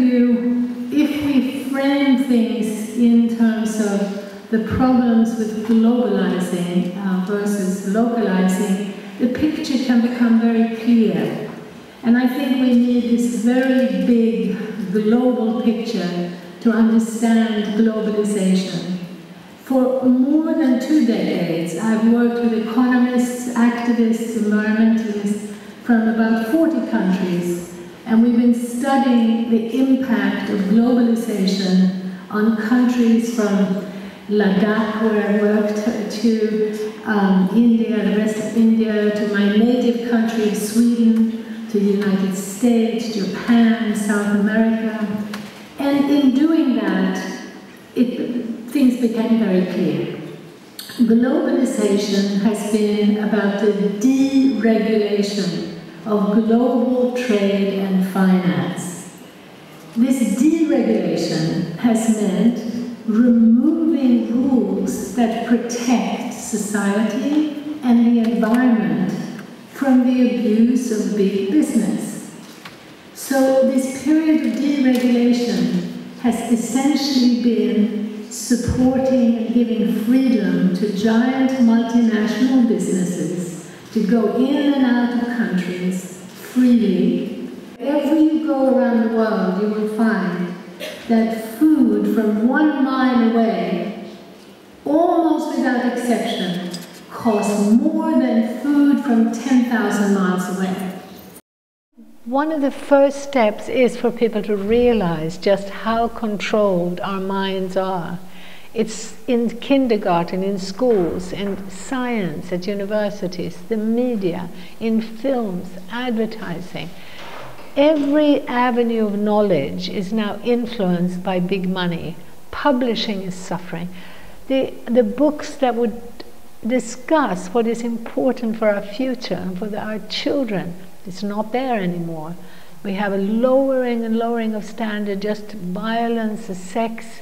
view, if we frame things in terms of the problems with globalizing versus localizing, the picture can become very clear. And I think we need this very big global picture to understand globalization. For more than 2 decades, I've worked with economists, activists, environmentalists from about 40 countries, and we've been studying the impact of globalization on countries from Ladakh, where I worked, to India, the rest of India, to my native country of Sweden, to the United States, Japan, South America. And in doing that, things became very clear. Globalization has been about the deregulation of global trade and finance. This deregulation has meant removing rules that protect society and the environment from the abuse of big business. So this period of deregulation has essentially been supporting and giving freedom to giant multinational businesses to go in and out of countries freely. Wherever you go around the world, you will find that food from 1 mile away, almost without exception, costs more than food from 10,000 miles away. One of the first steps is for people to realize just how controlled our minds are. It's in kindergarten, in schools, in science, at universities, the media, in films, advertising. Every avenue of knowledge is now influenced by big money. Publishing is suffering. The books that would discuss what is important for our future and for our children, it's not there anymore. We have a lowering and lowering of standard, just violence, sex,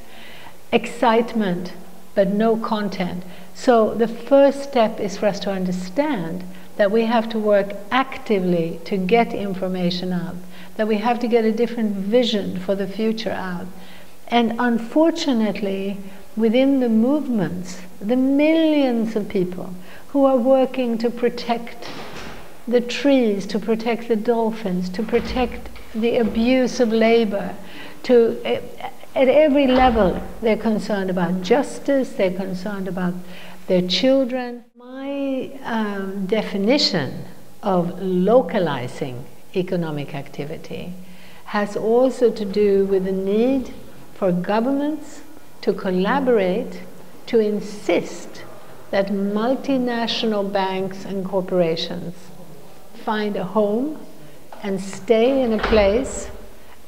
excitement, but no content. So the first step is for us to understand that we have to work actively to get information out, that we have to get a different vision for the future out. And unfortunately, within the movements, the millions of people who are working to protect the trees, to protect the dolphins, to protect the abuse of labor, at every level they're concerned about justice, they're concerned about their children. My definition of localizing economic activity has also to do with the need for governments to collaborate, to insist that multinational banks and corporations find a home and stay in a place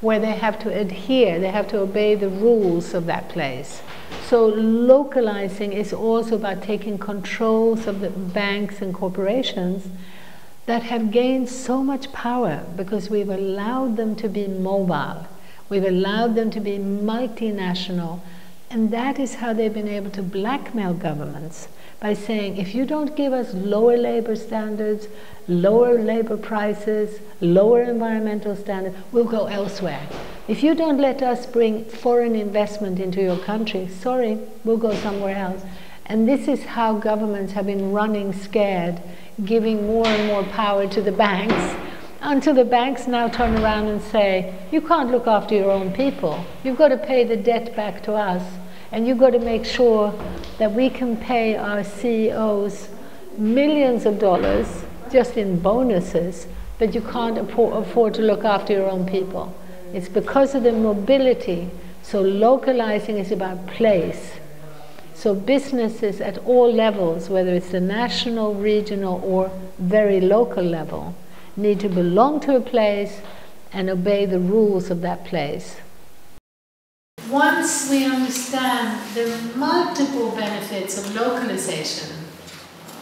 where they have to adhere, they have to obey the rules of that place. So localizing is also about taking controls of the banks and corporations that have gained so much power because we've allowed them to be mobile, we've allowed them to be multinational, and that is how they've been able to blackmail governments by saying, if you don't give us lower labor standards, lower labor prices, lower environmental standards, we'll go elsewhere. If you don't let us bring foreign investment into your country, sorry, we'll go somewhere else. And this is how governments have been running scared, giving more and more power to the banks, until the banks now turn around and say, you can't look after your own people. You've got to pay the debt back to us. And you've got to make sure that we can pay our CEOs millions of dollars just in bonuses, but you can't afford to look after your own people. It's because of the mobility. So localizing is about place. So businesses at all levels, whether it's the national, regional, or very local level, need to belong to a place and obey the rules of that place. Once we understand the multiple benefits of localization,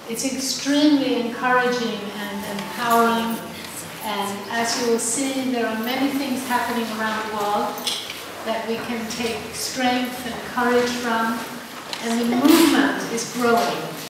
it's extremely encouraging and empowering. And as you will see, there are many things happening around the world that we can take strength and courage from. And the movement is growing.